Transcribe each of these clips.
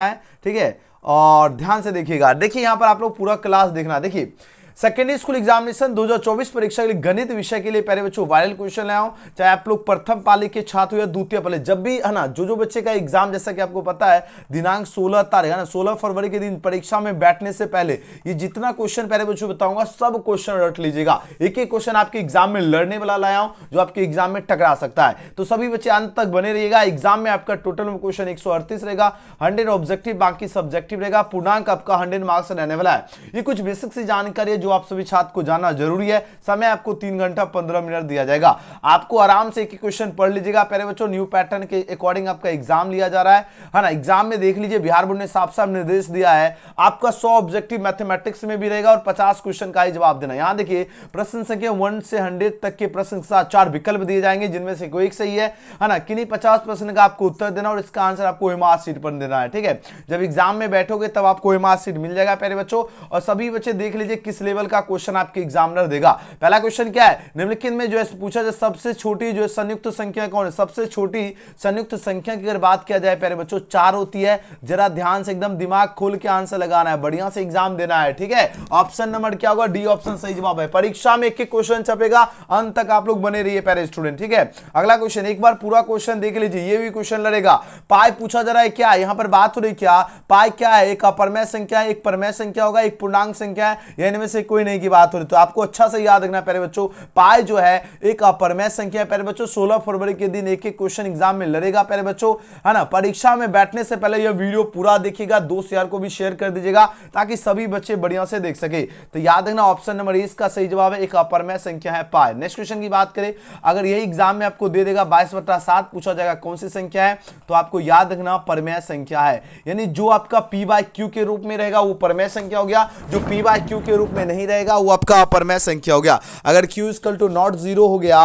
है, ठीक है। और ध्यान से देखिएगा, देखिए यहां पर आप लोग पूरा क्लास देखना। देखिए सेकेंडरी स्कूल एग्जामिनेशन 2024 परीक्षा के लिए गणित विषय के लिए प्यारे बच्चों वायरल क्वेश्चन ले आओ, चाहे आप लोग प्रथम पाली के छात्र हो या द्वितीय पाली, जब भी है ना जो बच्चे का एग्जाम, जैसा कि आपको पता है दिनांक 16 तारीख है ना 16 फरवरी के दिन परीक्षा में बैठने से पहले ये जितना क्वेश्चन प्यारे बच्चों बताऊंगा सब क्वेश्चन रट लीजिएगा। एक एक क्वेश्चन आपके एग्जाम में लड़ने वाला लाया हूं जो आपके एग्जाम में टकरा सकता है, तो सभी बच्चे अंत तक बने रहिएगा। एग्जाम में आपका टोटल क्वेश्चन 138 रहेगा, 100 ऑब्जेक्टिव बाकी सब्जेक्टिव रहेगा, पूर्णांक आपका 100 मार्क्स रहने वाला है। ये कुछ बेसिक सी जानकारी है जो आप सभी छात्र को जानना जरूरी है। समय आपको 3 घंटा 15 मिनट दिया जाएगा, आपको आराम से एक एक क्वेश्चन पढ़ लीजिएगा। प्यारे बच्चों न्यू पैटर्न के अकॉर्डिंग आपका एग्जाम लिया जा रहा है ना। एग्जाम में देख लीजिए बिहार बोर्ड ने साफ साफ निर्देश दिया है, आपका 100 ऑब्जेक्टिव मैथमेटिक्स में भी रहेगा और 50 क्वेश्चन का ही जवाब देना। यहां देखिए प्रश्न संख्या 1 से 100 तक के प्रश्न के साथ 4 विकल्प दिए जाएंगे जिनमें से कोई एक सही है ना। किन्हीं 50 प्रश्न का आपको उत्तर देना और इसका आंसर आपको मार्क्स शीट पर देना है, ठीक है। जब एग्जाम में बैठोगे तब आपको मार्क्स शीट मिल जाएगा प्यारे बच्चों। और सभी बच्चे देख लीजिए किस लेवल का क्वेश्चन आपके एग्जामिनर देगा। पहला क्वेश्चन क्या है, निम्नलिखित में जो है पूछा जाए सबसे छोटी जो है संयुक्त संख्या कौन है। सबसे छोटी संयुक्त संख्या की अगर बात किया जाए प्यारे बच्चों 4 होती है। जरा ध्यान से एकदम दिमाग खोल के आंसर लगाना है, बढ़िया से एग्जाम देना है, ठीक है। ऑप्शन नंबर क्या होगा, डी ऑप्शन सही जवाब है। परीक्षा में एक एक क्वेश्चन छपेगा, अंत तक आप लोग बने रहिए प्यारे स्टूडेंट, ठीक है। अगला क्वेश्चन एक बार पूरा क्वेश्चन देख लीजिए, ये भी क्वेश्चन लड़ेगा। पाई पूछा जा रहा है, क्या यहां पर बात हो रही क्या, पाई क्या है, एक अपरमेय संख्या है, एक परमेय संख्या होगा, एक पूर्णांक संख्या है, या इनमें से कोई नहीं की बात हो रही। तो आपको अच्छा से याद रखना प्यारे बच्चों, पाई जो है एक अपरमेय संख्या है प्यारे बच्चों। 16 फरवरी के दिन एक एक क्वेश्चन एग्जाम में लड़ेगा प्यारे बच्चों, है ना। परीक्षा में बैठने से पहले यह वीडियो पूरा देखिएगा, दोस्त यार को भी शेयर कर दीजिएगा ताकि सभी बच्चे बढ़िया से देख सके। तो याद रखना ऑप्शन नंबर ए इसका सही जवाब है, एक अपरमेय संख्या है पाई। नेक्स्ट क्वेश्चन की बात करें, अगर यही एग्जाम में आपको दे देगा 22/7 पूछा जाएगा कौन सी संख्या है, तो आपको याद रखना परमेय संख्या है। यानी जो आपका p/q के रूप में रहेगा वो परमेय संख्या हो गया, जो p/q के रूप में नहीं रहेगा वो आपका अपरमेय संख्या हो गया। अगर q = नॉट 0 हो गया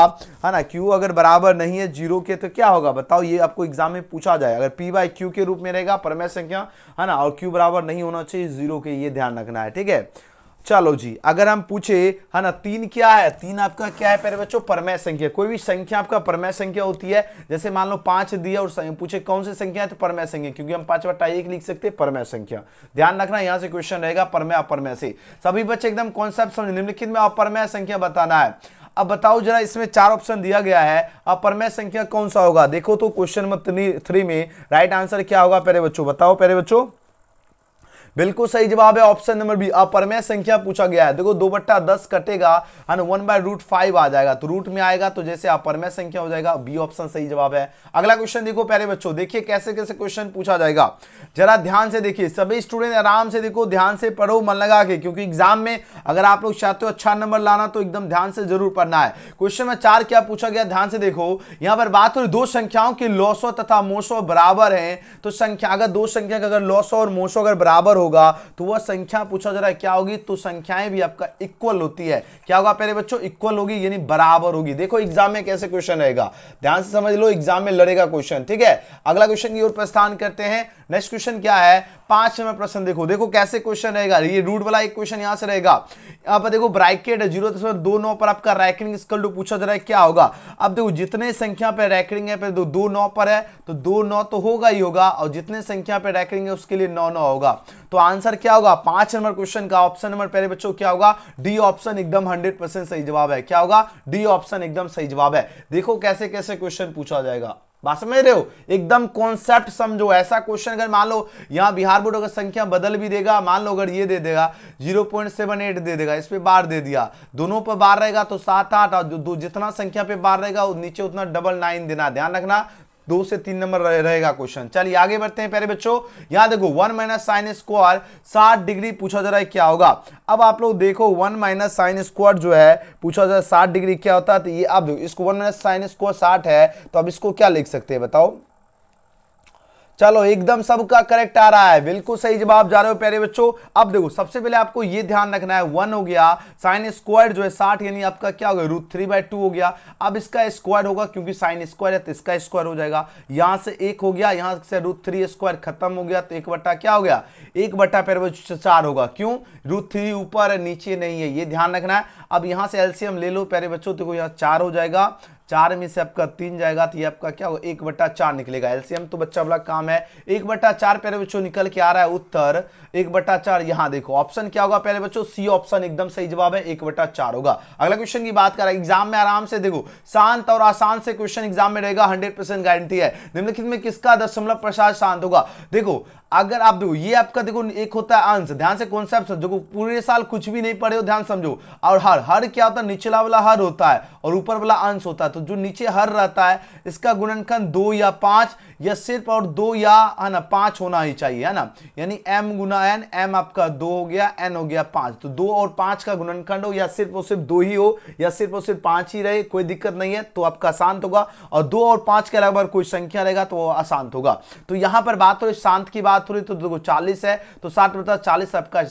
है ना, q अगर बराबर नहीं है 0 के तो क्या होगा बताओ, ये आपको एग्जाम में पूछा जाए। अगर p/q के रूप में रहेगा परमेय संख्या है ना, और q बराबर नहीं होना चाहिए 0 के, ये ध्यान रखना है, ठीक है। चलो जी, अगर हम पूछे है ना 3 क्या है, 3 आपका क्या है प्यारे बच्चों, परमेय संख्या। कोई भी संख्या आपका परमेय संख्या होती है, जैसे मान लो 5 दिया और पूछे कौन सी संख्या है तो परमेय संख्या, क्योंकि हम 5/1 लिख सकते हैं परमेय संख्या। ध्यान रखना यहां से क्वेश्चन रहेगा परमेय अपरमेय से। सभी बच्चे एकदम कॉन्सेप्ट समझ, निम्नलिखित में अपरमेय संख्या बताना है। अब बताओ जरा, इसमें 4 ऑप्शन दिया गया है, अपरमेय संख्या कौन सा होगा। देखो तो क्वेश्चन नंबर 3 में राइट आंसर क्या होगा प्यारे बच्चों, बताओ प्यारे बच्चों। बिल्कुल सही जवाब है ऑप्शन नंबर बी, अपरमेय संख्या पूछा गया है। देखो 2/10 कटेगा, 1/√5 आ जाएगा, तो रूट में आएगा तो जैसे अपरमेय संख्या हो जाएगा। बी ऑप्शन सही जवाब है। अगला क्वेश्चन देखो प्यारे बच्चों, देखिए कैसे कैसे क्वेश्चन पूछा जाएगा, जरा ध्यान से देखिए। सभी स्टूडेंट आराम से देखो, ध्यान से पढ़ो मन लगा के, क्योंकि एग्जाम में अगर आप लोग चाहते हो अच्छा नंबर लाना तो एकदम ध्यान से जरूर पढ़ना है। क्वेश्चन में 4 क्या पूछा गया, ध्यान से देखो। यहां पर बात हो रही दो संख्याओं के लॉसो तथा मोसो बराबर है, तो संख्या अगर दो संख्या का अगर लॉसो और मोसो अगर बराबर होगा तो वह संख्या पूछा जा रहा है क्या होगी, तो संख्याएं भी आपका इक्वल होती है। क्या होगा प्यारे बच्चों, इक्वल होगी यानी बराबर होगी। देखो एग्जाम में कैसे क्वेश्चन रहेगा, ध्यान से समझ लो, एग्जाम में लड़ेगा क्वेश्चन, ठीक है। अगला क्वेश्चन की ओर प्रस्थान करते हैं। नेक्स्ट क्वेश्चन क्या है, 5 नंबर प्रश्न देखो, देखो कैसे क्वेश्चन रहेगा। ये रूट वाला एक क्वेश्चन यहां से रहेगा। यहाँ पर देखो ब्रैकेट है 0.29 पर आपका रैंकिंग इक्वल टू पूछा जा रहा है क्या होगा। अब देखो जितने संख्या पे रैंकिंग है, 2 9 पर है तो 2 9 तो होगा ही होगा, और जितने संख्या पे रैंकिंग है उसके लिए 9 9 होगा। तो आंसर क्या होगा 5 नंबर क्वेश्चन का, ऑप्शन नंबर पहले बच्चों क्या होगा, डी ऑप्शन एकदम 100% सही जवाब है। क्या होगा, डी ऑप्शन एकदम सही जवाब है। देखो कैसे कैसे क्वेश्चन पूछा जाएगा, बात समझ रहे हो, एकदम कॉन्सेप्ट समझो। ऐसा क्वेश्चन अगर मान लो यहां बिहार बोर्ड अगर संख्या बदल भी देगा, मान लो अगर ये दे देगा 0.78 दे देगा, इस पे बार दे दिया, दोनों पर बार रहेगा तो 7 8, और जितना संख्या पे बार रहेगा नीचे उतना 9 देना। ध्यान रखना 2 से 3 नंबर रहेगा क्वेश्चन। चलिए आगे बढ़ते हैं प्यारे बच्चों। यहां देखो 1 - sin स्क्वायर 60 डिग्री पूछा जा रहा है क्या होगा। अब आप लोग देखो 1 - sin स्क्वायर जो है पूछा जा रहा है 60 डिग्री क्या होता है, तो ये अब इसको 1 - sin स्क्वायर 60 है, तो अब इसको क्या लिख सकते हैं बताओ। चलो एकदम सबका करेक्ट आ रहा है, बिल्कुल सही जवाब जा रहे हो प्यारे बच्चों। अब देखो सबसे पहले आपको ये ध्यान रखना है, 1 हो गया, साइन स्क्वायर जो है 60 यानी आपका क्या हो गया √3/2 हो गया। अब इसका स्क्वायर होगा क्योंकि साइन स्क्वायर है तो इसका स्क्वायर हो जाएगा। यहां से 1 हो गया, यहां से √3 स्क्वायर खत्म हो गया, तो 1 बटा क्या हो गया 1 बटा प्यारे बच्चों 4 होगा। क्यों, √3 ऊपर है नीचे नहीं है, ये ध्यान रखना है। अब यहां से एलसीएम ले लो प्यारे बच्चों, तो यहाँ 4 हो जाएगा, 4 में से आपका 3 जाएगा तो ये आपका क्या होगा 1/4 निकलेगा। एलसीएम तो बच्चा वाला काम है, 1/4 प्यारे बच्चों निकल के आ रहा है उत्तर 1/4। यहां देखो ऑप्शन क्या होगा प्यारे बच्चों, सी ऑप्शन एकदम सही जवाब है, 1/4 होगा। अगला क्वेश्चन की बात करें, एग्जाम में आराम से देखो शांत और आसान से क्वेश्चन एग्जाम में रहेगा, 100% गारंटी है। निम्नलिखित में किसका दशमलव प्रसाद शांत होगा? देखो अगर आप देखो ये आपका देखो एक होता है अंश, ध्यान से कॉन्सेप्ट समझो, पूरे साल कुछ भी नहीं पढ़े हो ध्यान समझो। और हर क्या होता है, निचला वाला हर होता है और ऊपर वाला अंश होता है। तो जो नीचे हर रहता है इसका गुणनखंड 2 या 5 या सिर्फ और 2 या है ना 5 होना ही चाहिए, है ना। यानी m गुना n, m आपका 2 हो गया, n हो गया 5। तो 2 और 5 का गुणनखंड हो या सिर्फ और सिर्फ 2 ही हो या सिर्फ और सिर्फ 5 ही रहे, कोई दिक्कत नहीं है, तो आपका शांत होगा। और 2 और 5 के अलावा कोई संख्या रहेगा तो वो अशांत होगा। तो यहां पर बात हो रही शांत की बात हो रही, तो देखो 40 है तो 7/40 आपका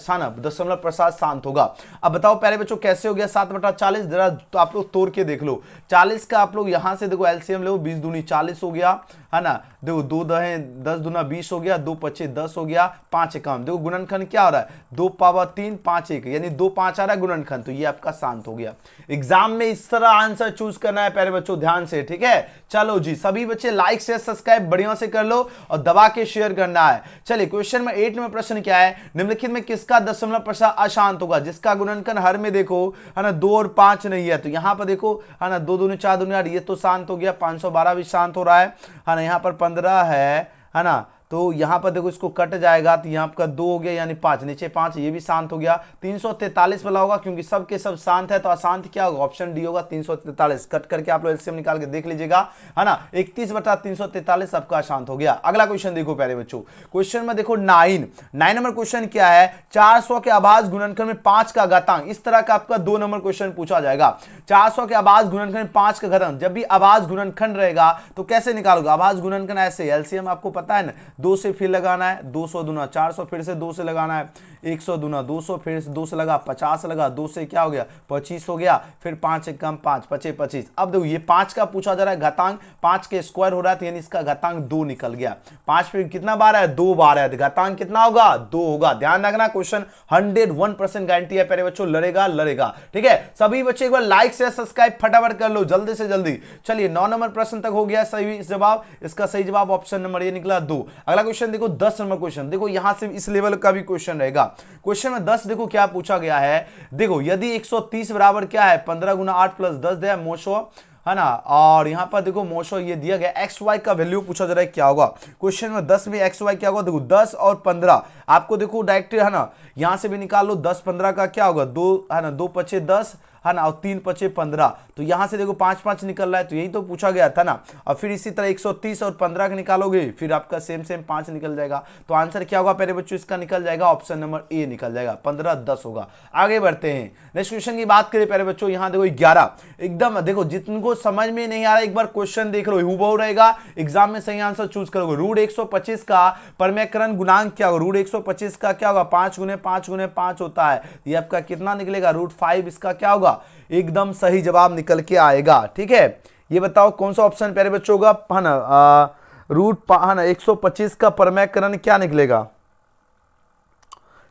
दशमलव प्रसाद शांत होगा। अब बताओ प्यारे बच्चों कैसे हो गया 7/40, जरा तो आप लोग तोड़ के देख लो। 40 का आप लोग यहां से देखो एलसीएम लो, 20 दूनी 40 हो गया, है ना। देखो 2 दहे 10 दूना 20 हो गया, 2 पचे 10 हो गया, 5 एकम। देखो गुणनखंड क्या हो रहा है, 2 पावर 3 5 1, यानी 2 5 आ रहा है गुणनखंड, तो ये आपका शांत हो गया। एग्जाम में इस तरह आंसर चूज करना है प्यारे बच्चों, ध्यान से, ठीक है। चलो जी सभी बच्चे लाइक शेयर सब्सक्राइब बढ़िया से कर लो और दबा के शेयर करना है। चलिए क्वेश्चन में 8 में प्रश्न क्या है, निम्नलिखित में किसका दशमलव प्रसाद अशांत होगा? जिसका गुणनखंड हर में देखो है ना 2 और 5 नहीं है, तो यहां पर देखो है ना 2 दूनी 4 दूनी 8, ये तो शांत हो गया। 512 भी शांत हो रहा है ना। यहाँ पर 15 है ना, तो यहां पर देखो इसको कट जाएगा तो यहां का 2 हो गया यानी 5, नीचे 5, ये भी शांत हो गया। 343 वाला होगा क्योंकि सब के सब शांत है, तो अशांत क्या होगा, ऑप्शन डी होगा 343। कट करके आप लोग एलसीएम निकाल के देख लीजिएगा, है ना। 31/343 सबका अशांत हो गया। अगला क्वेश्चन देखो प्यारे बच्चों, क्वेश्चन में देखो 9 नंबर क्वेश्चन क्या है, 400 के आभाज्य गुणनखंड में 5 का घातांक। इस तरह का आपका 2 नंबर क्वेश्चन पूछा जाएगा। 400 के आभाज्य गुणनखंड में 5 का घातांक, जब भी आभाज्य गुणनखंड रहेगा तो कैसे निकालोगे? आभाज्य गुणनखंड ऐसे, एलसीएम आपको पता है ना, 2 से फिर लगाना है, 200 दूना 400, फिर से 2 से लगाना है, 100 दूना 200, फिर से 2 से लगा 50 लगा, 2 से क्या हो गया 25 हो गया, फिर 5 से कम 5 पचे 25। अब देखो ये 5 का पूछा जा रहा है घातांक, 5 के स्क्वायर हो रहा है तो यानी इसका घातांक 2 निकल गया। 5 फिर कितना बार है, 2 बार है, घातांक कितना होगा 2 होगा। ध्यान रखना क्वेश्चन 101% गारंटी है प्यारे बच्चों, लड़ेगा, ठीक है। सभी बच्चे एक बार लाइक शेयर सब्सक्राइब फटाफट कर लो जल्दी से जल्दी। चलिए 9 नंबर प्रश्न तक हो गया सही जवाब, इसका सही जवाब ऑप्शन नंबर ये निकला 2। अगला क्वेश्चन देखो 10 नंबर क्वेश्चन, देखो यहां से इस लेवल का भी क्वेश्चन रहेगा। क्वेश्चन में 10 देखो क्या पूछा गया है, देखो यदि 130 बराबर क्या है 15 गुना 8 प्लस 10 दिया मोशो, है ना। और यहां पर देखो मोशो ये दिया गया, एक्स वाई का वैल्यू पूछा जा रहा है क्या होगा। क्वेश्चन में 10 में एक्स वाई क्या होगा, देखो 10 और 15 आपको देखो डायरेक्ट है ना, यहां से भी निकाल लो। 10 15 का क्या होगा 2 है ना, 2 पचे 10 है ना, और 3 पचे 15, तो यहां से देखो 5 5 निकल रहा है, तो यही तो पूछा गया था ना। और फिर इसी तरह 130 और 15 का निकालोगे फिर आपका सेम 5 निकल जाएगा। तो आंसर क्या होगा प्यारे बच्चों, इसका निकल जाएगा ऑप्शन नंबर ए निकल जाएगा, 15 10 होगा। आगे बढ़ते हैं नेक्स्ट क्वेश्चन की बात करें प्यारे बच्चों, यहां देखो 11 एकदम देखो, जिनको समझ में नहीं आ रहा एक बार क्वेश्चन देख लो, हुबहू रहेगा, एग्जाम में सही आंसर चूज करोगे। रूट 125 का परमेकरण गुणांक क्या होगा, रूट 125 का क्या होगा 5 गुने 5 गुने 5 होता है, ये आपका कितना निकलेगा √5, इसका क्या होगा एकदम सही जवाब निकल के आएगा, ठीक है। ये बताओ कौन सा ऑप्शन प्यारे बच्चों होगा, है ना है ना 125 का परमेकरण क्या निकलेगा,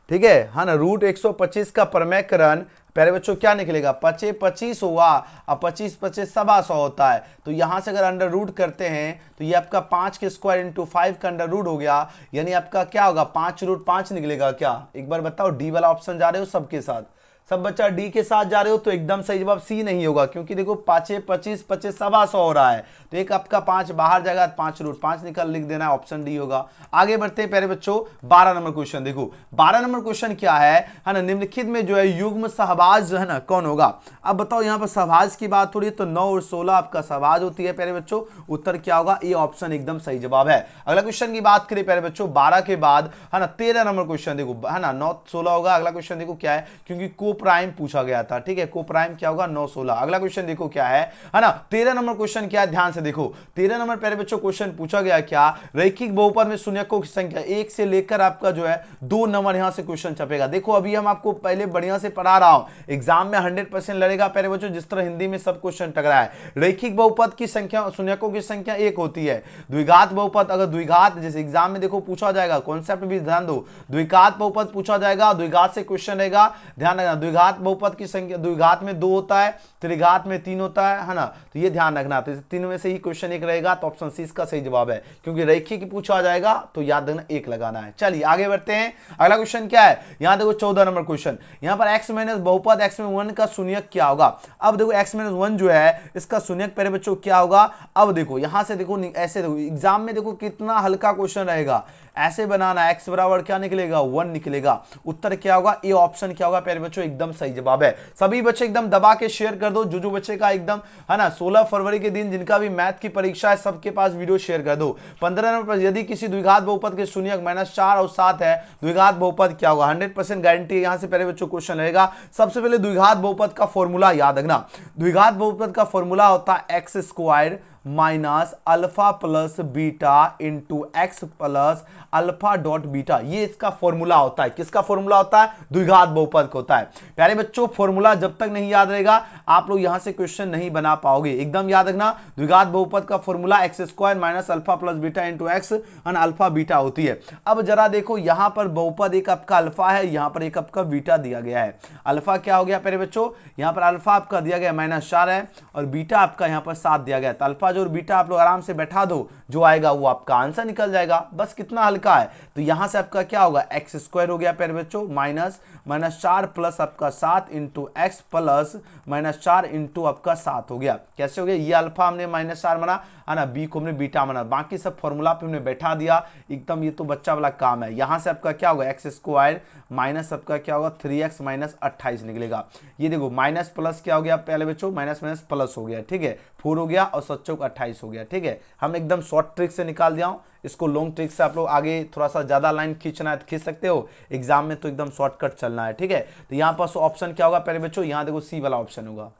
ठीक है ना। रूट 125 का परमेकरण प्यारे बच्चों क्या निकलेगा 25 25 होगा, अब 25 25 सवा 100 होता है। तो यहां से अगर अंडर रूट करते हैं तो ये आपका 5 के स्क्वायर इंटू 5 का अंडर रूट हो गया, यानी आपका क्या होगा 5√5 निकलेगा क्या। एक बार बताओ डी वाला ऑप्शन जा रहे हो सबके साथ, सब बच्चा डी के साथ जा रहे हो तो एकदम सही जवाब सी नहीं होगा, क्योंकि देखो 5 25 25 सवा 100 हो रहा है, तो एक आपका 5 बाहर जाएगा 5√5 निकल लिख देना है, ऑप्शन डी होगा। आगे बढ़ते हैं प्यारे बच्चों 12 नंबर क्वेश्चन देखो, 12 नंबर क्वेश्चन क्या है ना, निम्नलिखित में जो है युग्म सहभाज जो है ना कौन होगा। अब बताओ यहाँ पर सहभाज की बात हो रही है तो 9 और 16 आपका सहभाज होती है प्यारे बच्चों, उत्तर क्या होगा ए ऑप्शन एकदम सही जवाब है। अगला क्वेश्चन की बात करें प्यारे बच्चों 12 के बाद है ना 13 नंबर क्वेश्चन देखो, है ना 9 16 होगा। अगला क्वेश्चन देखो क्या है, क्योंकि को प्राइम पूछा गया था, ठीक है, को प्राइम क्या होगा 9 16। अगला क्वेश्चन देखो क्या है ना 13 नंबर क्वेश्चन क्या है, ध्यान से देखो 13 नंबर प्यारे बच्चों क्वेश्चन पूछा गया क्या, रैखिक बहुपद में शून्यकों की संख्या 1 से लेकर आपका जो है 2 नंबर यहां से क्वेश्चन छपेगा। देखो अभी हम आपको पहले बढ़िया से पढ़ा रहा हूं, एग्जाम में 100% लड़ेगा प्यारे बच्चों, जिस तरह हिंदी में सब क्वेश्चन टकरा है। रैखिक बहुपद की संख्या शून्यकों की संख्या 1 होती है। द्विघात बहुपद, अगर द्विघात जैसे एग्जाम में देखो पूछा जाएगा, कॉन्सेप्ट भी ध्यान दो, द्विघात बहुपद पूछा जाएगा, द्विघात से क्वेश्चन रहेगा, ध्यान रखना द्विघात बहुपद की संख्या द्विघात में 2 होता है, त्रिघात में 3 होता है ना, तो ये ध्यान रखना। तो तीन में से ही क्वेश्चन एक रहेगा, तो ऑप्शन सी इसका सही जवाब है, क्योंकि रैखिक पूछा जाएगा तो याद रखना 1 लगाना है। चलिए आगे बढ़ते हैं। अगला क्वेश्चन क्या है, यहां देखो 14 नंबर क्वेश्चन। यहां पर x माइनस बहुपद x में 1 का शून्यक क्या होगा। अब देखो x माइनस 1 जो है इसका शून्यक प्यारे बच्चों क्या होगा। अब देखो यहां से देखो, ऐसे देखो एग्जाम में देखो कितना हल्का क्वेश्चन रहेगा, ऐसे बनाना, x बराबर क्या निकलेगा 1 निकलेगा। उत्तर क्या होगा, ए ऑप्शन क्या होगा प्यारे बच्चों, एकदम सही जवाब है। सभी बच्चे एकदम दबा के शेयर कर दो, जो बच्चे का एकदम है ना 16 फरवरी के दिन जिनका भी मैथ की परीक्षा है सबके पास वीडियो शेयर कर दो। 15 नंबर पर यदि किसी द्विघात बहुपद के शून्यक -4 और 7 है, द्विघात बहुपद क्या होगा। 100% गारंटी यहां से पहले बच्चों क्वेश्चन रहेगा। सबसे पहले द्विघात बहुपद का फॉर्मूला याद रखना। द्विघात बहुपद का फॉर्मूला होता है x square minus alpha plus beta into x plus alpha dot beta. ये इसका फॉर्मूला होता है। किसका फॉर्मूला होता है, द्विघात बहुपद का होता है। प्यारे बच्चों फॉर्मूला जब तक नहीं याद रहेगा आप लोग यहां से क्वेश्चन नहीं बना पाओगे। एकदम याद रखना, द्विघात बहुपद का formula x square minus alpha plus beta into x और अल्फा बीटा होती है। अब जरा देखो यहां पर बहुपद एक आपका अल्फा है, यहां पर एक आपका बीटा दिया गया है। अल्फा क्या हो गया प्यारे बच्चों, यहां पर अल्फा आपका दिया गया -4 है और बीटा आपका यहां पर 7 दिया गया। तो अल्फा और बीटा आप लोग आराम से बैठा दो, जो आएगा वो आपका आंसर निकल जाएगा। बस कितना हल्का है। तो यहां से आपका क्या होगा, एक्स स्क्वायर हो गया प्यारे बच्चों -4 प्लस आपका 7 इंटू एक्स प्लस -4 इंटू आपका 7 हो गया। कैसे हो गया, ये अल्फा हमने -4 माना है ना, बी को हमने बीटा माना, बाकी सब फॉर्मूला पे हमने बैठा दिया एकदम। ये तो बच्चा वाला काम है। यहां से आपका क्या होगा, एक्स स्क्वायर माइनस आपका क्या होगा 3x माइनस 28 निकलेगा। ये देखो माइनस प्लस क्या हो गया पहले बच्चों, माइनस माइनस प्लस हो गया, ठीक है 4 हो गया और 7 चौक 28 हो गया। ठीक है, हम एकदम शॉर्ट ट्रिक से निकाल दिया हूं। इसको लॉन्ग ट्रिक से आप लोग आगे थोड़ा सा ज्यादा लाइन खींचना है तो खींच सकते हो, एग्जाम में तो एकदम शॉर्टकट चलना है। ठीक है, तो यहाँ पर ऑप्शन क्या होगा पहले बच्चों, यहाँ देखो सी वाला ऑप्शन होगा।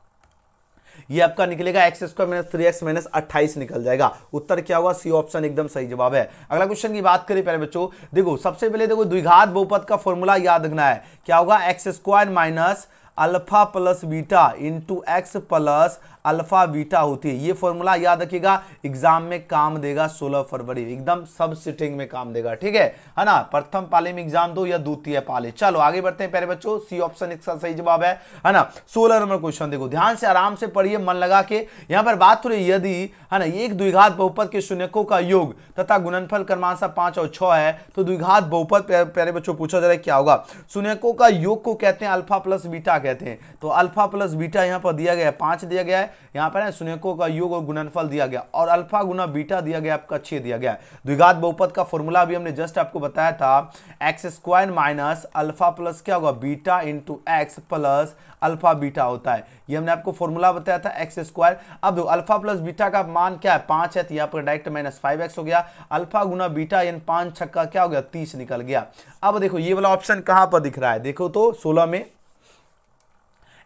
ये आपका निकलेगा x square minus 3x minus 28 निकल जाएगा। उत्तर क्या होगा, सी ऑप्शन एकदम सही जवाब है। अगला क्वेश्चन की बात करें पहले बच्चों, देखो सबसे पहले देखो द्विघात बहुपद का फॉर्मूला याद रखना है। क्या होगा, x square minus alpha plus beta into x plus alpha beta होती है। ये फॉर्मूला याद रखिएगा, एग्जाम में काम देगा 16 फरवरी, एकदम सब सिटिंग में काम देगा। ठीक है ना, प्रथम पाली में एग्जाम दो या द्वितीय पाली। चलो आगे बढ़ते हैं प्यारे बच्चों, सी ऑप्शन इसका सही जवाब है ना। 16 नंबर क्वेश्चन देखो, ध्यान से आराम से पढ़िए, मन लगा के। यहां पर बात हो रही है यदि है ना एक द्विघात बहुपद के शून्यकों का योग तथा गुणनफल क्रमशः 5 और 6 है, तो द्विघात बहुपद प्यारे बच्चों पूछा जा रहा है क्या होगा। शून्यकों का योग को कहते हैं अल्फा प्लस बीटा कहते हैं। तो अल्फा प्लस बीटा यहां पर दिया गया है 5 दिया गया है, यहाँ पर शून्यकों का योग और गुणनफल दिया गया, और अल्फा गुना बीटा दिया गया आपका 6 दिया गया। द्विघात बहुपद का फॉर्मूला भी हमने जस्ट आपको बताया था, x square minus alpha plus क्या होगा beta into x plus alpha beta होता है। ये हमने आपको फॉर्मूला बताया था एक्स स्क्वायर। अब अल्फा प्लस बीटा का मान क्या है 5 है, तो यहाँ पर डायरेक्ट -5x हो गया। अल्फा गुना बीटा यानी 5 छक्का क्या हो गया 30 निकल गया। अब देखो ये वाला ऑप्शन कहां पर दिख रहा है, देखो तो 16 में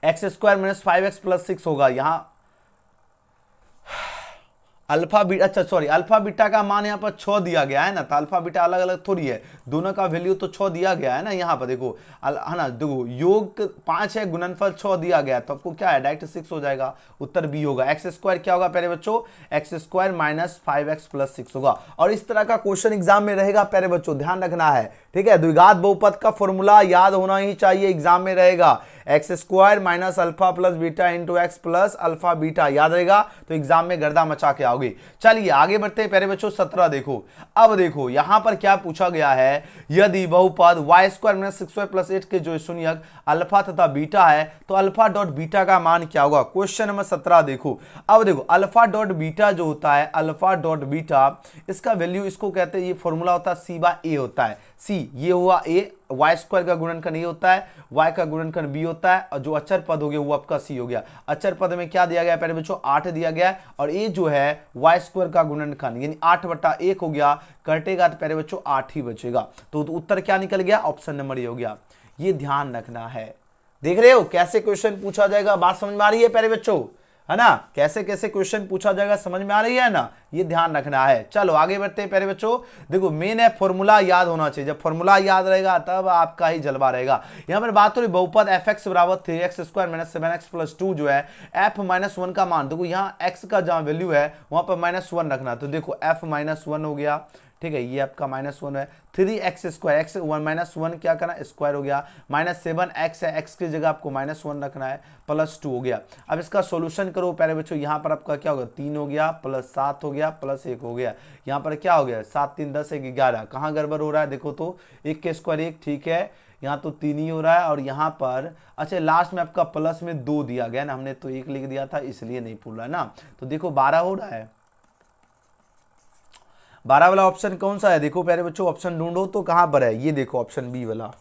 x square minus 5x plus 6 होगा। यहां अल्फा बीटा, अच्छा सॉरी, अल्फा बीटा का मान यहाँ पर 6 दिया गया है ना, तो अल्फा बीटा अलग अलग थोड़ी है, दोनों का वैल्यू तो 6 दिया गया है ना। यहाँ पर देखो है ना, देखो योग 5 है, गुणनफल 6 दिया गया, तो आपको क्या है डायरेक्ट 6 हो जाएगा। उत्तर बी होगा। एक्स स्क्वायर क्या होगा प्यारे बच्चों, x square minus 5x plus 6 होगा। और इस तरह का क्वेश्चन एग्जाम में रहेगा प्यारे बच्चों, ध्यान रखना है। ठीक है, द्विघात बहुपद का फॉर्मूला याद होना ही चाहिए, एग्जाम में रहेगा x square minus alpha plus beta into x plus alpha beta, याद रहेगा तो एग्जाम में गर्दा मचा के आओगे। चलिए आगे बढ़ते हैं प्यारे बच्चों, 17 देखो। अब देखो यहां पर क्या पूछा गया है, यदि बहुपद Y square minus 6y plus 8 के जो शून्यक अल्फा तथा बीटा है, तो अल्फा डॉट बीटा का मान क्या होगा। क्वेश्चन नंबर 17 देखो। अब देखो अल्फा डॉट बीटा जो होता है, अल्फा डॉट बीटा, इसका वैल्यू इसको कहते हैं, ये फॉर्मूला होता है सी बाय ए होता है। सी ये हुआ ए, वाई स्क्वायर का गुणनखंड ये होता है, वाई का गुणनखंड बी होता है, और जो अचर पद हो गया वो आपका सी हो गया। अचर पद में क्या दिया गया पहले बच्चों 8 दिया गया है, और ये जो है वाई स्क्वायर का गुणनखंड यानी 8/1 हो गया, कटेगा तो पहले बच्चों 8 ही बचेगा। तो उत्तर क्या निकल गया, ऑप्शन नंबर ये हो गया। ये ध्यान रखना है। देख रहे हो कैसे क्वेश्चन पूछा जाएगा, बात समझ में आ रही है प्यारे बच्चों, है ना, कैसे कैसे क्वेश्चन पूछा जाएगा समझ में आ रही है ना, ये ध्यान रखना है। चलो आगे बढ़ते हैं प्यारे बच्चों। देखो मेन है फॉर्मूला याद होना चाहिए, जब फॉर्मूला याद रहेगा तब आपका ही जलवा रहेगा। यहां पर बात हो रही बहुपद fx बराबर 3x square minus 7x plus 2 जो है f माइनस 1 का मान, देखो यहाँ x का जहां वैल्यू है वहां पर -1 रखना, तो देखो f -1 हो गया। ठीक है, ये आपका -1 है। 3x², x 1 क्या करना, स्क्वायर हो गया। -7x है, x की जगह आपको -1 रखना है, +2 हो गया। अब इसका सॉल्यूशन करो प्यारे बच्चों, यहाँ पर आपका क्या होगा, 3 हो गया, +7 हो गया, +1 हो गया। यहाँ पर क्या हो गया, 7 3 10 1 11। कहाँ गड़बड़ हो रहा है देखो तो, 1 के स्क्वायर 1, ठीक है, यहाँ तो 3 ही हो रहा है। और यहाँ पर अच्छा लास्ट में आपका प्लस में 2 दिया गया ना, हमने तो 1 लिख दिया था इसलिए नहीं पूछ रहा है ना। तो देखो 12 हो रहा है। 12 वाला ऑप्शन कौन सा है, देखो प्यारे बच्चों ऑप्शन ढूंढो तो कहां पर है, ये देखो ऑप्शन बी वाला।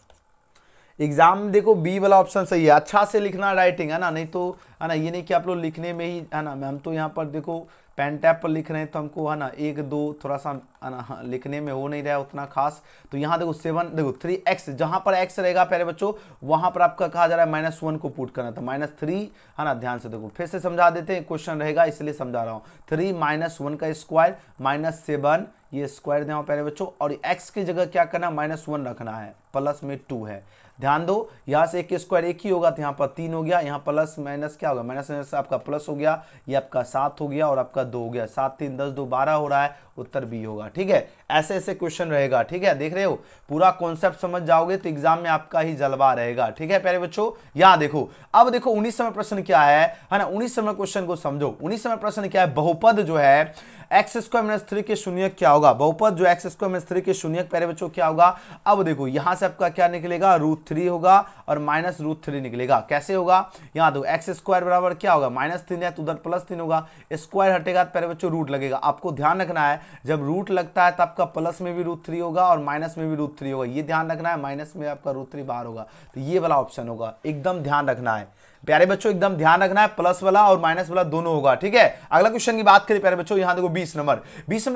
एग्जाम में देखो बी वाला ऑप्शन सही है। अच्छा से लिखना राइटिंग है ना, नहीं तो है ना, ये नहीं कि आप लोग लिखने में ही है ना, हम तो यहाँ पर देखो पेन टैप पर लिख रहे हैं तो हमको है ना 1 2 थोड़ा सा है ना लिखने में हो नहीं रहा है उतना खास। तो यहाँ देखो 7 देखो 3x, जहां पर x रहेगा प्यारे बच्चों वहां पर आपका कहा जा रहा है -1 को पुट करना था, -3 है ना। ध्यान से देखो, फिर से समझा देते हैं, क्वेश्चन रहेगा इसलिए समझा रहा हूँ। 3 -1 का स्क्वायर -7 ये स्क्वायर देना प्यारे बच्चों, और x की जगह क्या करना, -1 रखना है, प्लस में 2 है। ध्यान दो, यहाँ से 1 के स्क्वायर 1 ही होगा तो यहाँ पर 3 हो गया, यहाँ प्लस माइनस क्या होगा, माइनस से आपका प्लस हो गया, ये आपका 7 हो गया और आपका 2 हो गया। 7 3 10 2 12 हो रहा है, उत्तर बी होगा। ठीक है, ऐसे ऐसे क्वेश्चन रहेगा। ठीक है, देख रहे हो, पूरा कॉन्सेप्ट समझ जाओगे तो एग्जाम में आपका ही जलवा रहेगा। ठीक है प्यारे बच्चों, यहाँ देखो, अब देखो 19 नंबर प्रश्न क्या है ना, 19 नंबर क्वेश्चन को समझो। 19 नंबर प्रश्न क्या है, बहुपद जो है x² - 3 के शून्यक क्या होगा, बहुपद जो x² - 3 के शून्यक प्यारे बच्चों क्या होगा। अब देखो यहां से आपका क्या निकलेगा, √3 होगा और -√3 निकलेगा। कैसे होगा, यहाँ दो x² बराबर क्या होगा, -3 है तो उधर +3 होगा, स्क्वायर हटेगा तो प्यारे बच्चों रूट लगेगा। आपको ध्यान रखना है जब रूट लगता है तो आपका प्लस में भी √3 होगा और माइनस में भी √3 होगा, ये ध्यान रखना है। माइनस में आपका √3 बाहर होगा, तो ये वाला ऑप्शन होगा, एकदम ध्यान रखना है प्यारे बच्चों, एकदम ध्यान रखना है, प्लस वाला और माइनस वाला दोनों होगा। ठीक है, अगला क्वेश्चन की बात करें प्यारे बच्चों, यहां देखो 20 नंबर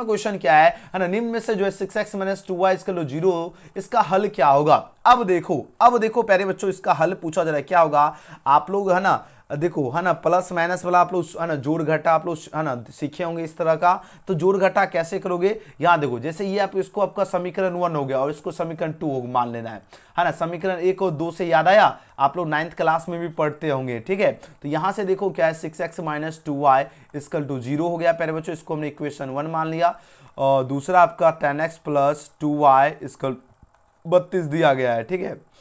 क्वेश्चन क्या है ना, निम्न में से जो है 6x - 2y = 0, इसका हल क्या होगा। अब देखो प्यारे बच्चों, इसका हल पूछा जा रहा है, क्या होगा आप लोग है ना, देखो है ना, प्लस माइनस वाला आप लोग है ना, जोड़ घटा आप लोग है ना सीखे होंगे इस तरह का। तो जोड़ घटा कैसे करोगे, यहाँ देखो, जैसे ये आप इसको आपका समीकरण 1 हो गया और इसको समीकरण 2 हो मान लेना है ना। समीकरण 1 और 2 से याद आया, आप लोग 9th क्लास में भी पढ़ते होंगे। ठीक है, तो यहाँ से देखो क्या है, 6x - 2y = 0 हो गया प्यारे बच्चों, इसको हमने इक्वेशन 1 मान लिया। और दूसरा आपका 10x + 2y = 32 दिया गया है। ठीक है,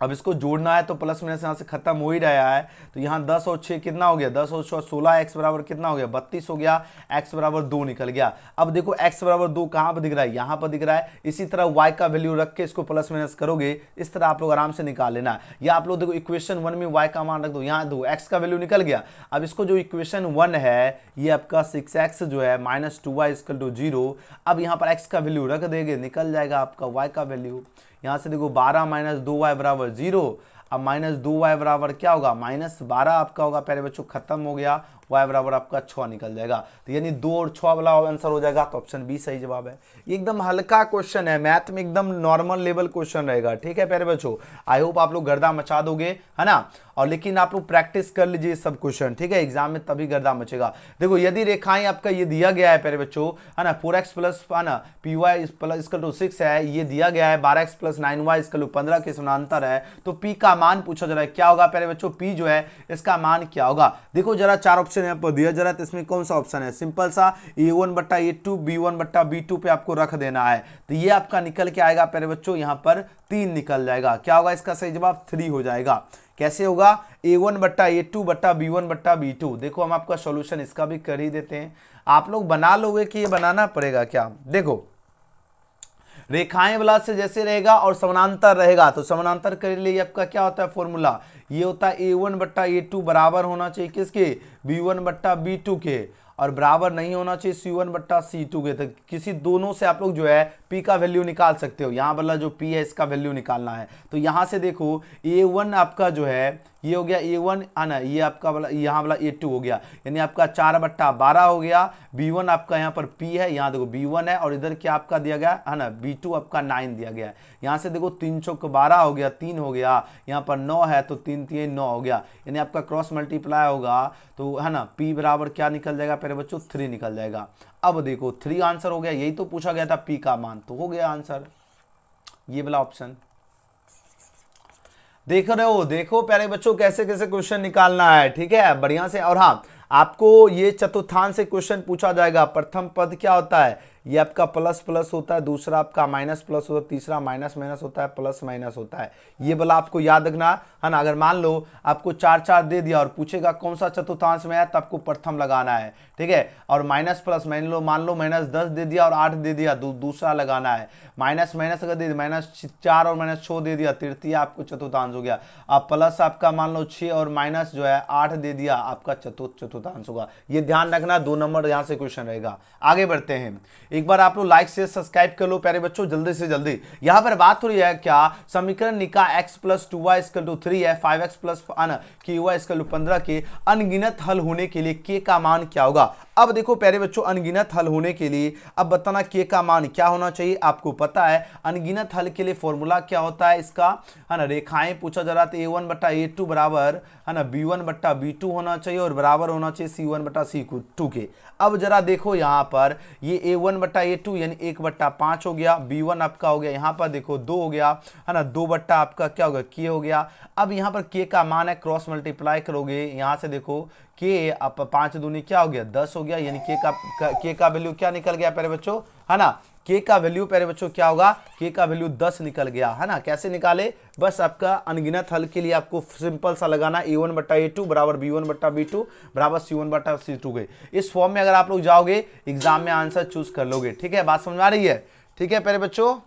अब इसको जोड़ना है तो प्लस माइनस यहाँ से खत्म हो ही रहा है, तो यहाँ 10 और 6 कितना हो गया, 10 और 6 16, x बराबर कितना हो गया, 32 हो गया, x बराबर 2 निकल गया। अब देखो x बराबर 2 कहाँ पर दिख रहा है, यहाँ पर दिख रहा है। इसी तरह y का वैल्यू रख के इसको प्लस माइनस करोगे, इस तरह आप लोग आराम से निकाल लेना। या आप लोग देखो इक्वेशन 1 में y का मान रख दो, यहाँ दो x का वैल्यू निकल गया। अब इसको जो इक्वेशन 1 है, ये आपका 6x जो है - 2y = 0, अब यहाँ पर x का वैल्यू रख देंगे, निकल जाएगा आपका y का वैल्यू। यहाँ से देखो 12 - 2y बराबर 0, अब -2y बराबर क्या होगा, -12 आपका होगा प्यारे बच्चों, खत्म हो गया। y बराबर आपका 6 निकल जाएगा, तो यानी 2 और 6 वाला आंसर हो जाएगा, तो ऑप्शन बी सही जवाब है। एकदम हल्का क्वेश्चन है, मैथ में एकदम नॉर्मल लेवल क्वेश्चन रहेगा। ठीक है प्यारे बच्चों, आई होप आप लोग गर्दा मचा दोगे, है ना। और लेकिन आप लोग प्रैक्टिस कर लीजिए सब क्वेश्चन, ठीक है, एग्जाम में तभी गर्दा मचेगा। देखो यदि रेखाएं आपका ये दिया गया है प्यारे बच्चों, है ना, 4x प्लस है ना py = 6 है, ये दिया गया है 12x + 9y = 15 के समानांतर है, तो p का मान पूछा जा रहा है, क्या होगा प्यारे बच्चों, p जो है इसका मान क्या होगा। देखो जरा 4 ऑप्शन यहाँ पर दिया जरा, तो इसमें कौन सा ऑप्शन है, सिंपल सा a1/a2 b1/b2 पे आपको रख देना है, तो ये आपका निकल के आएगा प्यारे बच्चों, यहाँ पर 3 निकल जाएगा। क्या होगा इसका सही जवाब, 3 हो जाएगा। कैसे होगा, a1/a2/b1/b2। देखो हम आपका सॉल्यूशन इसका भी कर ही देते हैं, आप लोग बना लोगे कि ये बनाना पड़ेगा क्या। देखो रेखाएं वाला से जैसे रहेगा और समानांतर रहेगा, तो समानांतर के लिए आपका क्या होता है फॉर्मूला, ये होता है a1/a2 बराबर होना चाहिए किसके, b1/b2 के, और बराबर नहीं होना चाहिए c1/c2 के। तो किसी दोनों से आप लोग जो है p का वैल्यू निकाल सकते हो, यहाँ वाला जो p है इसका वैल्यू निकालना है। तो यहाँ से देखो a1 आपका जो है ये हो गया a1 है ना, ये आपका वाला यहाँ वाला a2 हो गया, यानी आपका 4/12 हो गया। b1 आपका यहाँ पर p है, यहाँ देखो b1 है, और इधर क्या आपका दिया गया है ना, b2 आपका 9 दिया गया है। यहाँ से देखो 3 चौक 12 हो गया, 3 हो गया, यहाँ पर 9 है तो 3 3 9 हो गया, यानी आपका क्रॉस मल्टीप्लाई होगा तो है ना p बराबर क्या निकल जाएगा प्यारे बच्चों, 3 निकल जाएगा। अब देखो 3 आंसर हो गया, यही तो पूछा गया था p का मान, तो हो गया आंसर ये वाला ऑप्शन। देख रहे हो, देखो प्यारे बच्चों कैसे कैसे क्वेश्चन निकालना है, ठीक है, बढ़िया से। और हाँ, आपको ये चतुर्थांश से क्वेश्चन पूछा जाएगा, प्रथम पद क्या होता है, ये आपका प्लस प्लस होता है, दूसरा आपका माइनस प्लस होता है, तीसरा माइनस माइनस होता है, प्लस माइनस होता है। ये वाला आपको याद रखना है ना। अगर मान लो आपको 4 4 दे दिया और पूछेगा कौन सा चतुर्थांश में है, तो आपको प्रथम लगाना है, ठीक है। और माइनस प्लस मान लो माइनस 10 दे दिया और 8 दे दिया, दूसरा लगाना है। माइनस माइनस अगर दे दिया, -4 और -6 दे दिया, तृतीय आपको चतुर्थांश हो गया। अब प्लस आपका मान लो 6 और माइनस जो है 8 दे दिया, आपका चतुर्थांश होगा। ये ध्यान रखना, 2 नंबर यहाँ से क्वेश्चन रहेगा। आगे बढ़ते हैं। एक बार आप लोग लाइक से सब्सक्राइब कर लो प्यारे बच्चों, जल्दी से जल्दी। यहाँ पर बात हो रही है क्या, समीकरण निकाय x + 2y = 3 है, 5x + ky = 15 के अनगिनत हल होने के लिए k का मान क्या होगा। अब देखो प्यारे बच्चों, अनगिनत हल होने के लिए अब बताना k का मान क्या होना चाहिए। आपको पता है अनगिनत हल के लिए फॉर्मूला क्या होता है इसका, है ना। रेखाएं पूछा जा रहा था, a1/a2 बराबर, है ना, b1/b2 होना चाहिए और बराबर होना चाहिए c1/c2 के। अब जरा देखो यहाँ पर ये a1/a2 यानी 1/5 हो गया, b1 आपका हो गया, यहाँ पर देखो 2 हो गया, है ना, 2 बट्टा आपका क्या हो गया, k हो गया। अब यहाँ पर k का मान है, क्रॉस मल्टीप्लाई करोगे, यहाँ से देखो k आप 5 दूनी क्या हो गया 10 हो गया, यानी k का वैल्यू क्या निकल गया प्यारे बच्चों, है ना। k का वैल्यू प्यारे बच्चों क्या होगा, k का वैल्यू 10 निकल गया, है ना। कैसे निकाले, बस आपका अनगिनत हल के लिए आपको सिंपल सा लगाना, a1/a2 बराबर b1/b2 बराबर c1/c2 के। इस फॉर्म में अगर आप लोग जाओगे एग्जाम में आंसर चूज कर लोगे, ठीक है। बात समझ आ रही है, ठीक है प्यारे बच्चों।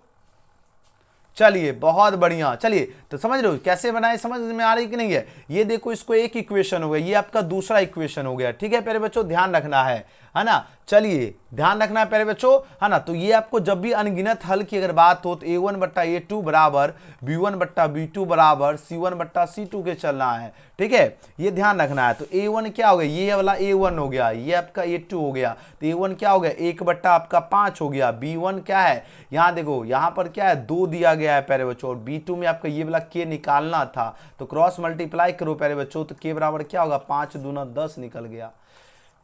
चलिए बहुत बढ़िया। चलिए तो समझ रहे हो कैसे बनाए, समझ में आ रही कि नहीं है। ये देखो इसको एक इक्वेशन हो गया, ये आपका दूसरा इक्वेशन हो गया, ठीक है प्यारे बच्चों, ध्यान रखना है ना। चलिए ध्यान रखना है प्यारे बच्चों, है ना। तो ये आपको जब भी अनगिनत हल की अगर बात हो तो a1/a2 बराबर b1/b2 बराबर c1/c2 के चलना है, ठीक है। ये ध्यान रखना है। तो a1 क्या हो गया, ये वाला a1 हो गया, ये आपका a2 हो गया, तो a1 क्या हो गया 1/5 हो गया। b1 क्या है, यहाँ देखो यहाँ पर क्या है 2 दिया गया है प्यारे बच्चों, और b2 में आपका ये वाला k निकालना था, तो क्रॉस मल्टीप्लाई करो प्यारे बच्चों, तो k बराबर क्या होगा 5 दूना 10 निकल गया।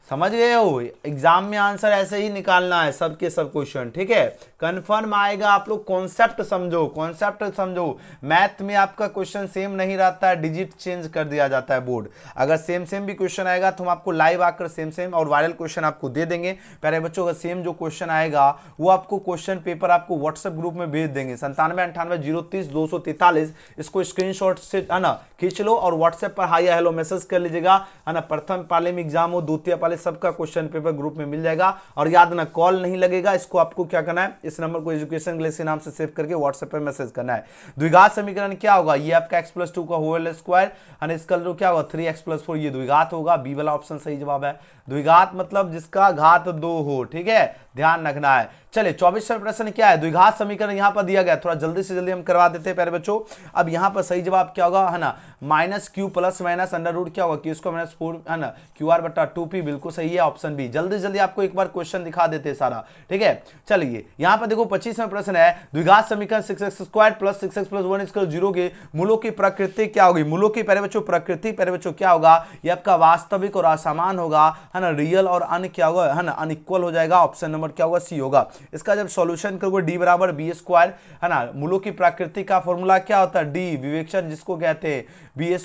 समझ गए हो, एग्जाम में आंसर ऐसे ही निकालना है सबके सब क्वेश्चन, ठीक है। कंफर्म आएगा, आप लोग कॉन्सेप्ट समझो, कॉन्सेप्ट समझो। मैथ में आपका क्वेश्चन सेम नहीं रहता है, डिजिट चेंज कर दिया जाता है बोर्ड। अगर सेम भी क्वेश्चन आएगा तो हम आपको लाइव आकर सेम और वायरल क्वेश्चन आपको दे देंगे प्यारे बच्चों। अगर सेम जो क्वेश्चन आएगा वो आपको क्वेश्चन पेपर आपको व्हाट्सएप ग्रुप में भेज देंगे, 9798030243। इसको स्क्रीनशॉट से, है ना, खींच लो और व्हाट्सएप पर हाई हेलो मैसेज कर लीजिएगा, है ना। प्रथम पाले में एग्जाम हो, द्वितीय पाले सबका क्वेश्चन पेपर ग्रुप में मिल जाएगा। और याद ना, कॉल नहीं लगेगा, इसको आपको क्या करना है, इस नंबर को एजुकेशन ग्लेसी नाम से सेव करके व्हाट्सएप पर मैसेज करना है। द्विघात समीकरण क्या होगा, ये आपका x + 2 का होल स्क्वायर, है ना, इसका जो क्या होगा 3x + 4, ये द्विघात होगा। बी वाला ऑप्शन सही जवाब है। द्विघात मतलब जिसका घात 2 हो, ठीक है, ध्यान रखना है। चलिए 24वां प्रश्न क्या है, द्विघात समीकरण यहां पर दिया गया, थोड़ा जल्दी से जल्दी हम करवा देते हैं प्यारे बच्चों। अब यहां पर सही जवाब क्या होगा, है ना, -q + अंडर रूट क्या होगा q² - 4, है ना, QR/2p, बिल्कुल सही है ऑप्शन बी। जल्दी जल्दी आपको एक बार क्वेश्चन दिखा देते हैं सारा, ठीक है। चलिए यहां पर देखो 25वां प्रश्न है, द्विघात समीकरण 6x² + 6x + 1 = 0 के मूलों की प्रकृति क्या होगी। मूलों की प्यारे बच्चों प्रकृति प्यारे बच्चों क्या होगा, ये आपका वास्तविक और असमान होगा, है ना, रियल और अन क्या होगा, है ना, अनइक्वल हो जाएगा। ऑप्शन नंबर क्या होगा, सी होगा। इसका जब सॉल्यूशन करोगे d बराबर b², है ना, मूलों की प्रकृति का फॉर्मूला क्या होता है, d विवेचन जिसको कहते हैं, b² -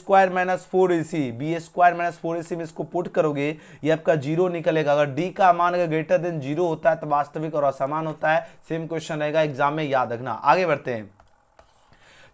4ac, b² - 4ac में इसको पुट करोगे ये आपका 0 निकलेगा। अगर d का मान अगर ग्रेटर देन 0 होता है तो वास्तविक और असमान होता है। सेम क्वेश्चन रहेगा एग्जाम में, याद रखना। आगे बढ़ते हैं।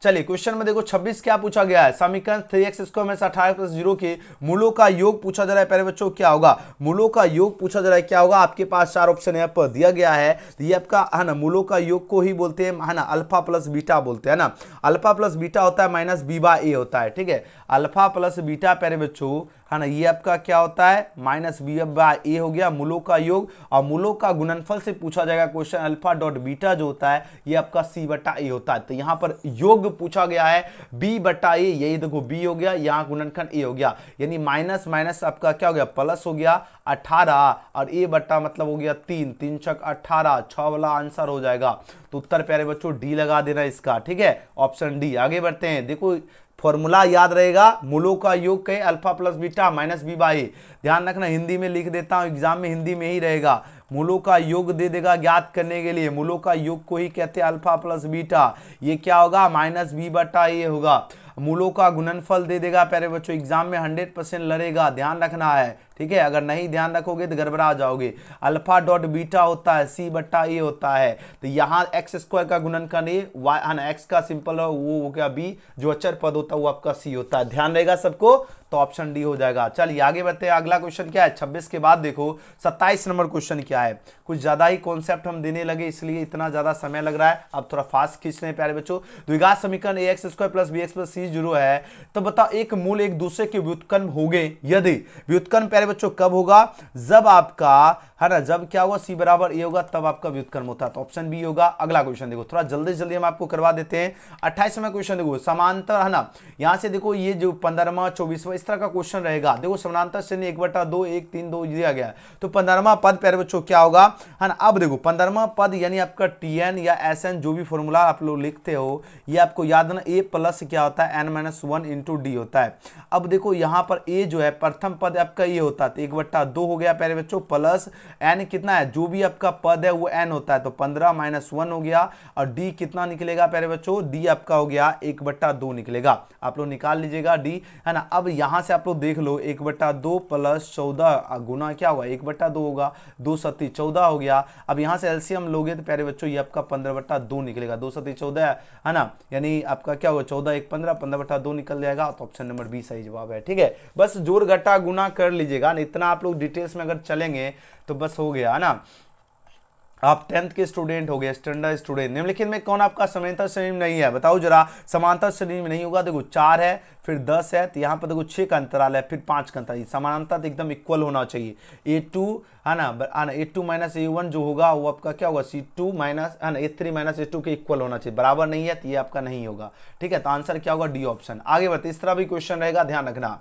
चलिए क्वेश्चन में देखो 26 क्या पूछा गया है, समीकरण 3x² - 18 + 0 के मूलों का योग पूछा जा रहा है प्यारे बच्चों, क्या होगा। मूलों का योग पूछा जा रहा है, क्या होगा। आपके पास 4 ऑप्शन यहाँ पर दिया गया है, तो ये आपका, है ना, मूलों का योग को ही बोलते हैं, है ना, अल्फा प्लस बीटा बोलते हैं ना। अल्फा प्लस बीटा होता है -b/a होता है, ठीक है। अल्फा प्लस बीटा प्यारे बच्चों, है ना, ये आपका क्या होता है -b/a हो गया मूलों का योग। और मूलों का गुणनफल से पूछा जाएगा क्वेश्चन, अल्फा.बीटा जो होता है ये आपका c/a होता है। तो यहाँ पर योग पूछा गया है b/a, यही देखो b हो गया, यहाँ गुणनखंड a हो गया, यानी माइनस माइनस आपका क्या हो गया प्लस हो गया 18, और a बट्टा मतलब हो गया 3, 3 छक 18, 6 वाला आंसर हो जाएगा। तो उत्तर प्यारे बच्चों डी लगा देना इसका, ठीक है, ऑप्शन डी। आगे बढ़ते हैं, देखो फॉर्मूला याद रहेगा, मूलों का योग कहे अल्फा प्लस बीटा -b/a। ध्यान रखना, हिंदी में लिख देता हूं, एग्जाम में हिंदी में ही रहेगा। मूलों का योग दे देगा ज्ञात करने के लिए, मूलों का योग को ही कहते हैं अल्फा प्लस बीटा। ये क्या होगा -b/a होगा। मूलों का गुणनफल दे देगा प्यारे बच्चों, एग्जाम में 100% लड़ेगा, ध्यान रखना है, ठीक है। अगर नहीं ध्यान रखोगे तो गड़बड़ा जाओगे। अल्फा डॉट बीटा होता है सी बट्टा ए होता है, तो यहाँ एक्स स्क्वायर का गुणनखंड ए, वाई एक्स का सिंपल वो हो गया बी, जो अचर पद होता है वो आपका सी होता है। ध्यान रहेगा सबको, तो ऑप्शन डी हो जाएगा। चलिए आगे बढ़ते हैं, अगला क्वेश्चन क्या है 26 के बाद देखो 27 नंबर क्वेश्चन क्या है। कुछ ज्यादा ही कॉन्सेप्ट हम देने लगे इसलिए इतना ज्यादा समय लग रहा है, अब थोड़ा फास्ट खींचते हैं प्यारे बच्चों। द्विघात समीकरण A X square plus B X plus C zero है, तो बताओ एक मूल एक दूसरे के व्युत्क्रम हो गए यदि, व्युत्क्रम प्यारे बच्चों कब होगा, जब आपका है ना, जब क्या होगा सी बराबर ए होगा तब आपका व्युत्क्रम होता है, तो ऑप्शन बी होगा। अगला क्वेश्चन देखो, थोड़ा जल्दी जल्दी हम आपको करवा देते हैं। 28वां क्वेश्चन देखो, समांतर है ना, यहां से देखो ये जो 15वां 24वां इस तरह का क्वेश्चन रहेगा। देखो समानांतर श्रेणी 1/2 1 3 2 दिया गया, तो 15वां पद प्यारे बच्चों क्या होगा, है ना। अब देखो 15वां पद यानी आपका टीएन या एसएन जो भी फॉर्मूला आप लोग लिखते हो, ये आपको याद ना, ए प्लस क्या होता है n-1 इंटू डी होता है। अब देखो यहाँ पर ए जो है प्रथम पद आपका ये होता है, तो 1/2 हो गया प्यारे बच्चों, प्लस एन कितना है, जो भी आपका पद है वो एन होता है, तो 15 - 1 हो गया, और डी कितना निकलेगा प्यारे बच्चों, डी आपका हो गया 1/2 निकलेगा, आप लोग निकाल लीजिएगा डी, है ना। अब यहां से आप लोग देख लो 1/2 प्लस 14 गुना क्या होगा 1/2 होगा, 2 सत्ती 14 हो गया। अब यहां से एलसीएम लोगे तो प्यारे बच्चों ये आपका 15/2 निकलेगा, 2 सत्ती 14 है ना, यानी आपका क्या होगा 14 1 15, 15/2 निकल जाएगा, तो ऑप्शन नंबर बी सही जवाब है, ठीक है। बस जोड़ घटा गुना कर लीजिएगा, इतना आप लोग डिटेल्स में अगर चलेंगे तो बस हो गया, है ना। आप 10th के स्टूडेंट हो गए, स्टैंडर्ड स्टूडेंट। निम्नलिखित में कौन आपका समांतर श्रेणी में नहीं है, बताओ जरा। समांतर श्रेणी में नहीं होगा, देखो 4 है, फिर 10 है, तो यहाँ पर देखो 6 का अंतराल है, फिर 5 का अंतराल, समानांतर एकदम इक्वल होना चाहिए। A2 है ना, A2 - A1 जो होगा वो आपका क्या होगा C2 माइनस है ना A3 - A2 के इक्वल होना चाहिए, बराबर नहीं है तो ये आपका नहीं होगा, ठीक है। तो आंसर क्या होगा डी ऑप्शन। आगे बढ़ते, इस तरह भी क्वेश्चन रहेगा, ध्यान रखना।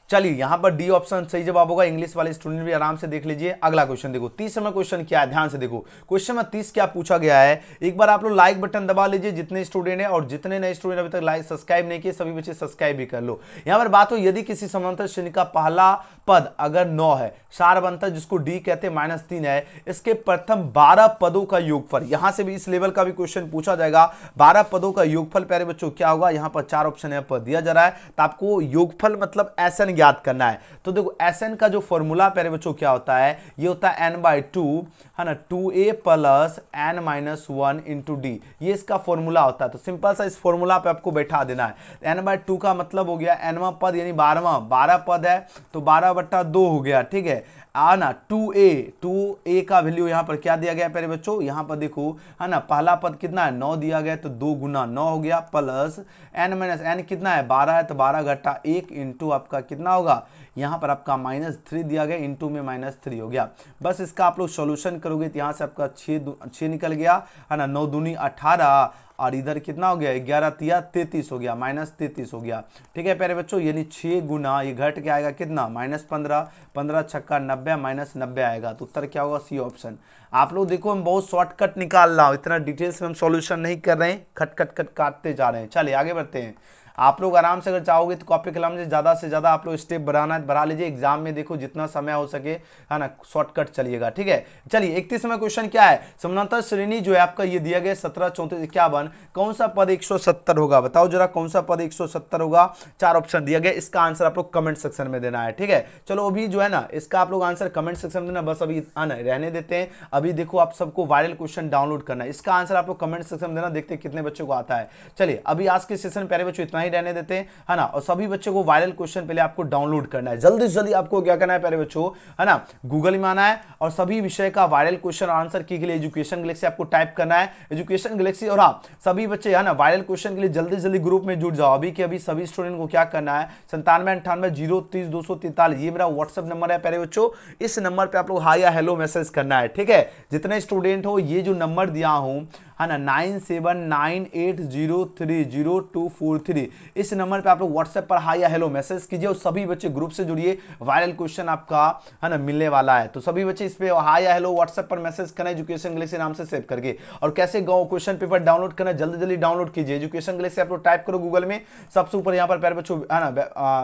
चलिए यहां पर डी ऑप्शन सही जवाब होगा, इंग्लिश वाले स्टूडेंट भी आराम से देख लीजिए। अगला क्वेश्चन देखो, 30वां क्वेश्चन क्या है, ध्यान से देखो। क्वेश्चन में 30 क्या पूछा गया है, एक बार आप लोग लाइक बटन दबा लीजिए जितने स्टूडेंट है, और जितने नए स्टूडेंट अभी तक लाइक सब्सक्राइब नहीं किए सभी बच्चे सब्सक्राइब भी कर लो। यहां पर बात हो, यदि किसी समांतर श्रेणी का पहला पद अगर 9 है, सारबंतर जिसको डी कहते हैं -3 है, इसके प्रथम 12 पदों का योगफल, यहां से भी इस लेवल का भी क्वेश्चन पूछा जाएगा। 12 पदों का योगफल प्यारे बच्चों क्या होगा, यहां पर 4 ऑप्शन यहाँ पर दिया जा रहा है, तो आपको योगफल मतलब एसएन ज्ञात करना है। तो देखो एसएन का जो फॉर्मूला प्यारे बच्चों क्या होता है, ये होता है n/2 है ना, 2a plus n-1 into D, ये इसका फॉर्मूला होता है। तो सिंपल सा इस फॉर्मूला पे आपको बैठा देना है। n/2 का मतलब हो गया nवां पद यानी 12 पद है, तो 12/2 हो गया, ठीक है। आना 2a का वैल्यू यहाँ पर क्या दिया गया प्यारे बच्चों, यहाँ पर देखो है ना, पहला पद कितना है 9 दिया गया, तो 2 गुना 9 हो गया, प्लस n कितना है 12 है, तो 12 घटा 1 इंटू आपका कितना होगा, यहाँ पर आपका -3 दिया गया, इंटू में -3 हो गया। बस इसका आप लोग सॉल्यूशन करोगे तो यहाँ से आपका 6 निकल गया, है ना, 9 दूनी 18, और इधर कितना हो गया 11 तिया 33 हो गया, -33 हो गया, ठीक है प्यारे बच्चों। यानी 6 गुना ये घट के आएगा कितना -15, 15 छक्का 90 -90 आएगा, तो उत्तर क्या होगा सी ऑप्शन। आप लोग देखो हम बहुत शॉर्टकट निकाल रहा हूं, इतना डिटेल्स में हम सॉल्यूशन नहीं कर रहे हैं, खट खट खट काटते जा रहे हैं। चलिए आगे बढ़ते हैं। आप लोग आराम से अगर चाहोगे तो कॉपी कलम से ज़्यादा आप लोग स्टेप बढ़ा लीजिए, एग्जाम में देखो जितना समय हो सके, है ना, शॉर्टकट चलिएगा, ठीक है। चलिए 31वां क्वेश्चन क्या है, समानांतर श्रेणी जो है आपका ये दिया गया 17 34 51, कौन सा पद 170 होगा, बताओ जरा कौन सा पद 170 होगा। 4 ऑप्शन दिया गया, इसका आंसर आप लोग कमेंट सेक्शन में देना है, ठीक है। चलो अभी जो है ना इसका आप लोग आंसर कमेंट सेक्शन में देना, बस अभी रहने देते हैं। अभी देखो आप सबको वायरल क्वेश्चन डाउनलोड करना है, इसका आंसर आप लोग कमेंट सेक्शन में देना, देखते हैं कितने बच्चों को आता है। चलिए अभी आज के सेशन प्यारे बच्चों इतना ही रहने देते हैं, है ना। और सभी बच्चों को वायरल क्वेश्चन पहले आपको डाउनलोड करना है, जल्दी से जल्दी आपको क्या करना है प्यारे बच्चों, है ना, गूगल में आना है और सभी विषय का वायरल क्वेश्चन आंसर के लिए एजुकेशन गैलेक्सी आपको टाइप करना है, एजुकेशन गैलेक्सी। और हाँ सभी बच्चे है ना वायरल क्वेश्चन के लिए जल्दी जल्दी ग्रुप में जुड़ जाओ। अभी के अभी सभी स्टूडेंट को क्या करना है 97 98 030 243, ये मेरा व्हाट्सएप नंबर है प्यारे बच्चों, इस नंबर पे आप लोग हाई या हेलो मैसेज करना है, ठीक है। जितने स्टूडेंट हो ये जो नंबर दिया हूं, है ना, 9798030243, इस नंबर पे आप लोग व्हाट्सएप पर हाई या हेलो मैसेज कीजिए और सभी बच्चे ग्रुप से जुड़िए, वायरल क्वेश्चन आपका है ना मिलने वाला है। तो सभी बच्चे इस पे हाई या हेलो व्हाट्सएप पर मैसेज करना, एजुकेशन गैलेक्सी नाम से सेव करके। और कैसे क्वेश्चन पेपर डाउनलोड करना, जल्दी जल्दी डाउनलोड कीजिए, एजुकेशन गैलेक्सी आप लोग टाइप करो गूगल में, सबसे ऊपर यहाँ पर प्यारे बच्चों है ना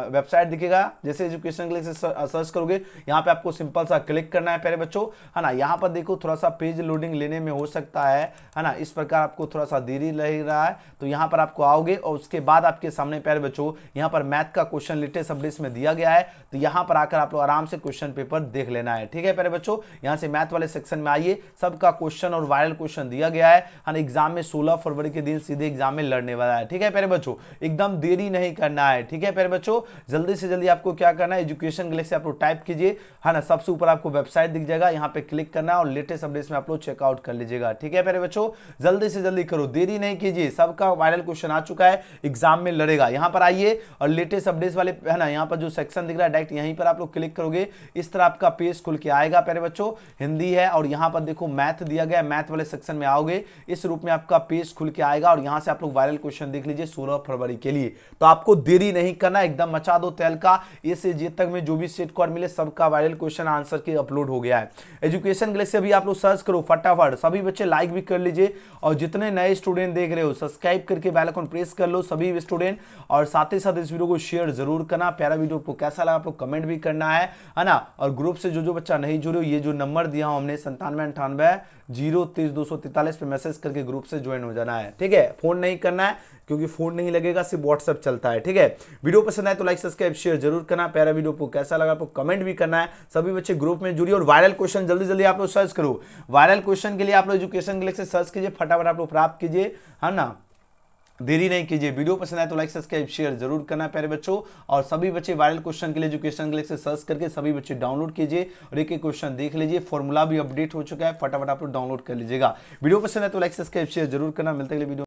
वेबसाइट दिखेगा, जैसे एजुकेशन गैलेक्सी सर्च करोगे यहाँ पे आपको सिंपल सा क्लिक करना है प्यारे बच्चों, है ना। यहाँ पर देखो थोड़ा सा पेज लोडिंग लेने में हो सकता है ना, इस प्रकार आपको थोड़ा सा देरी लग रहा है, तो यहाँ पर आपको आओगे और उसके बाद आपके सामने प्यारे बच्चों यहाँ पर मैथ का क्वेश्चन लेटेस्ट अपडेट्स में दिया गया है, तो यहाँ पर आकर आप लोग आराम से क्वेश्चन पेपर देख लेना है। ठीक है प्यारे बच्चों, यहाँ से मैथ वाले सेक्शन में आइए, सबका क्वेश्चन और वायरल क्वेश्चन दिया गया है। हाँ, एग्जाम में 16 फरवरी के दिन सीधे एग्जाम में लड़ने वाला है। ठीक है प्यारे बच्चों, एकदम देरी नहीं करना है। ठीक है प्यारे बच्चों, जल्दी से जल्दी आपको क्या करना है, एजुकेशन गैलेक्सी आप लोग टाइप कीजिए, है ना, सबसे ऊपर आपको वेबसाइट दिख जाएगा, यहाँ पे क्लिक करना है और लेटेस्ट अपडेट्स में आप लोग चेकआउट कर लीजिएगा। ठीक है प्यारे बच्चों, जल्दी से जल्दी करो, देरी नहीं कीजिए, सबका वायरल क्वेश्चन आ चुका है, एग्जाम में लड़ेगा। यहाँ पर आइए और लेटेस्ट अपडेट्स वाले, है ना, यहाँ पर जो सेक्शन दिख रहा है डायरेक्ट यहीं पर आप लोग क्लिक करोगे, इस तरह आपका पेज खुल के आएगा प्यारे बच्चों। हिंदी है और यहाँ पर देखो मैथ दिया गया है, मैथ वाले सेक्शन में आओगे, इस रूप में आपका पेज खुल के आएगा और यहाँ से आप लोग वायरल क्वेश्चन देख लीजिए 16 फरवरी के लिए। तो आपको देरी नहीं करना, एकदम मचा दो तेल का, ए से जे तक में जो भी सेट स्कोर मिले सबका वायरल क्वेश्चन आंसर के अपलोड हो गया है। एजुकेशन गैलेक्सी अभी आप लोग सर्च करो फटाफट, सभी बच्चे लाइक भी कर लीजिए और जितने नए स्टूडेंट देख रहे हो सब्सक्राइब करके बेल आइकन प्रेस कर लो सभी स्टूडेंट, और साथ ही साथ इस वीडियो को शेयर जरूर करना। प्यारा वीडियो को कैसा लगा आप लोग कमेंट भी करना है ना, और ग्रुप से जो बच्चा नहीं जुड़े, ये जो नंबर दिया हूं हमने 9798 पे मैसेज करके ग्रुप से ज्वाइन हो जाना है। ठीक है, फोन नहीं करना है क्योंकि फोन नहीं लगेगा, सिर्फ व्हाट्सएप चलता है। ठीक है, वीडियो पसंद आए तो लाइक सब्सक्राइब शेयर जरूर करना। प्यारा वीडियो को कैसा लगा आपको कमेंट भी करना है। सभी बच्चे ग्रुप में जुड़िए और वायरल क्वेश्चन जल्दी जल्दी आप लोग सर्च करो। वायरल क्वेश्चन के लिए आप लोग एजुकेशन गैलेक्सी सर्च कीजिए, फटाफट आप लोग प्राप्त कीजिए, है ना, देरी नहीं कीजिए। वीडियो पसंद आए तो लाइक सब्सक्राइब शेयर जरूर करना प्यारे बच्चों, और सभी बच्चे वायरल क्वेश्चन के लिए एजुकेशन गैलेक्सी सर्च करके सभी बच्चे डाउनलोड कीजिए और एक एक क्वेश्चन देख लीजिए। फॉर्मूला भी अपडेट हो चुका है, फटाफट आप लोग डाउनलोड कर लीजिएगा। वीडियो पसंद आए तो लाइक सब्सक्राइब शेयर जरूर करना। मिलते हैं वीडियो।